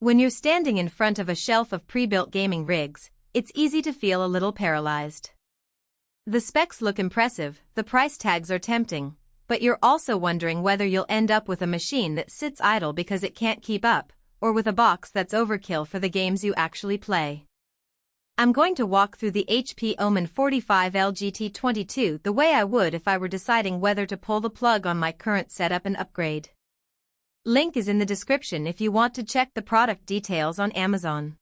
When you're standing in front of a shelf of pre-built gaming rigs, it's easy to feel a little paralyzed. The specs look impressive, the price tags are tempting, but you're also wondering whether you'll end up with a machine that sits idle because it can't keep up, or with a box that's overkill for the games you actually play. I'm going to walk through the HP Omen 45L GT22 the way I would if I were deciding whether to pull the plug on my current setup and upgrade. Link is in the description if you want to check the product details on Amazon.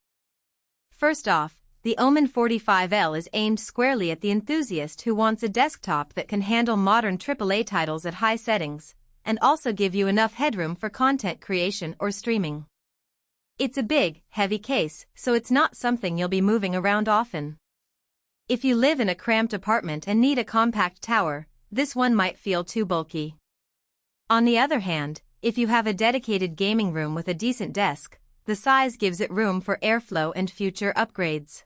First off, the Omen 45L is aimed squarely at the enthusiast who wants a desktop that can handle modern AAA titles at high settings, and also give you enough headroom for content creation or streaming. It's a big, heavy case, so it's not something you'll be moving around often. If you live in a cramped apartment and need a compact tower, this one might feel too bulky. On the other hand, if you have a dedicated gaming room with a decent desk, the size gives it room for airflow and future upgrades.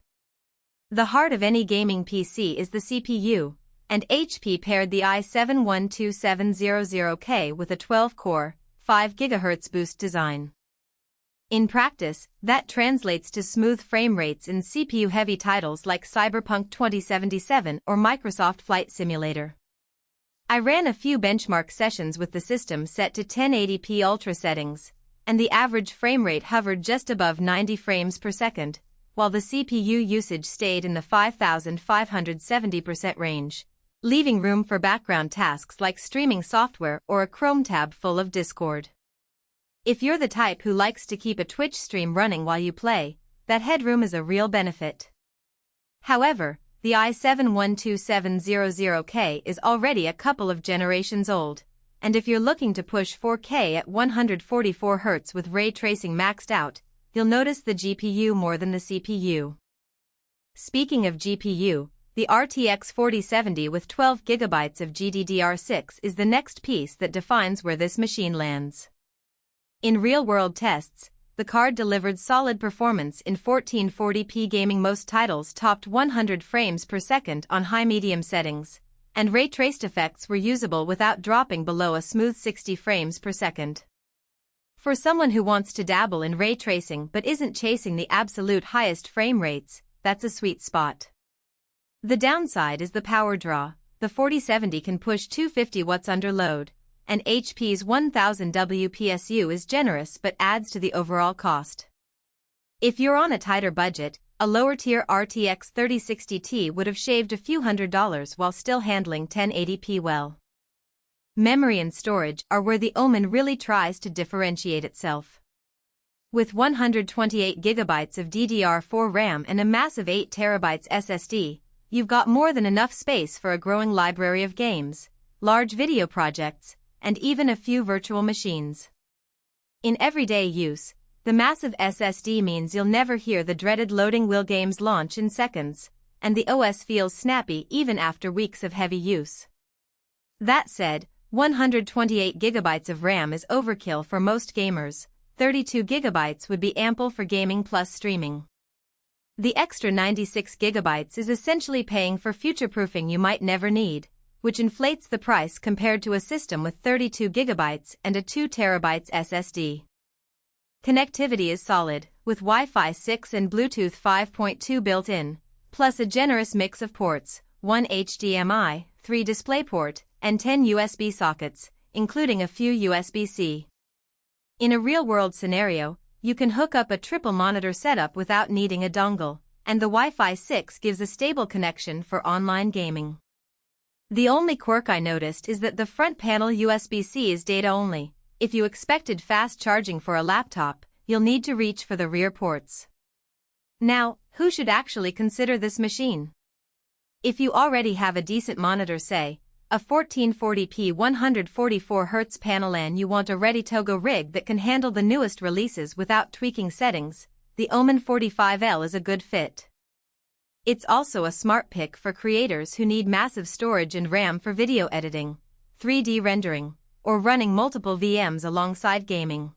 The heart of any gaming PC is the CPU, and HP paired the i7-12700K with a 12-core, 5 GHz boost design. In practice, that translates to smooth frame rates in CPU-heavy titles like Cyberpunk 2077 or Microsoft Flight Simulator. I ran a few benchmark sessions with the system set to 1080p Ultra settings, and the average frame rate hovered just above 90 frames per second, while the CPU usage stayed in the 5,570% range, leaving room for background tasks like streaming software or a Chrome tab full of Discord. If you're the type who likes to keep a Twitch stream running while you play, that headroom is a real benefit. However, the i7-12700K is already a couple of generations old, and if you're looking to push 4K at 144 Hz with ray tracing maxed out, you'll notice the GPU more than the CPU. Speaking of GPU, the RTX 4070 with 12 GB of GDDR6 is the next piece that defines where this machine lands. In real-world tests, the card delivered solid performance in 1440p gaming. Most titles topped 100 frames per second on high-medium settings, and ray-traced effects were usable without dropping below a smooth 60 frames per second. For someone who wants to dabble in ray tracing but isn't chasing the absolute highest frame rates, that's a sweet spot. The downside is the power draw. The 4070 can push 250 watts under load, and HP's 1000 WPSU is generous but adds to the overall cost. If you're on a tighter budget, a lower-tier RTX 3060 Ti would have shaved a few $100s while still handling 1080p well. Memory and storage are where the Omen really tries to differentiate itself. With 128 GB of DDR4 RAM and a massive 8 TB SSD, you've got more than enough space for a growing library of games, large video projects, and even a few virtual machines. In everyday use, the massive SSD means you'll never hear the dreaded loading wheel. Games launch in seconds, and the OS feels snappy even after weeks of heavy use. That said, 128 GB of RAM is overkill for most gamers. 32 GB would be ample for gaming plus streaming. The extra 96 GB is essentially paying for future-proofing you might never need, which inflates the price compared to a system with 32 GB and a 2 TB SSD. Connectivity is solid, with Wi-Fi 6 and Bluetooth 5.2 built in, plus a generous mix of ports, 1 HDMI, 3 DisplayPort, and 10 USB sockets, including a few USB-C. In a real-world scenario, you can hook up a triple monitor setup without needing a dongle, and the Wi-Fi 6 gives a stable connection for online gaming. The only quirk I noticed is that the front panel USB-C is data-only. If you expected fast charging for a laptop, you'll need to reach for the rear ports. Now, who should actually consider this machine? If you already have a decent monitor, say, a 1440p 144Hz panel, and you want a ready-to-go rig that can handle the newest releases without tweaking settings, the Omen 45L is a good fit. It's also a smart pick for creators who need massive storage and RAM for video editing, 3D rendering, or running multiple VMs alongside gaming.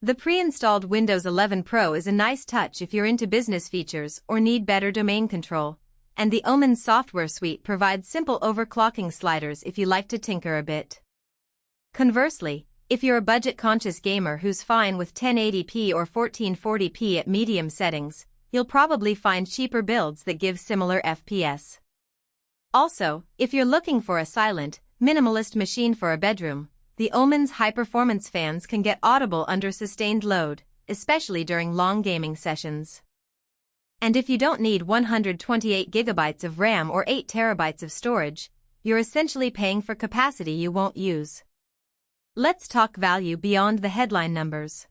The pre-installed Windows 11 Pro is a nice touch if you're into business features or need better domain control, and the Omen software suite provides simple overclocking sliders if you like to tinker a bit. Conversely, If you're a budget-conscious gamer who's fine with 1080p or 1440p at medium settings, you'll probably find cheaper builds that give similar FPS. Also, if you're looking for a silent, minimalist machine for a bedroom, the Omen's high-performance fans can get audible under sustained load, especially during long gaming sessions. And if you don't need 128GB of RAM or 8TB of storage, you're essentially paying for capacity you won't use. Let's talk value beyond the headline numbers.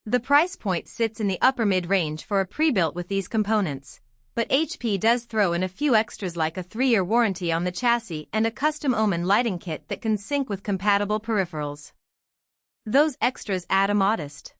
The price point sits in the upper mid-range for a pre-built with these components, but HP does throw in a few extras like a 3-year warranty on the chassis and a custom Omen lighting kit that can sync with compatible peripherals. Those extras add a modest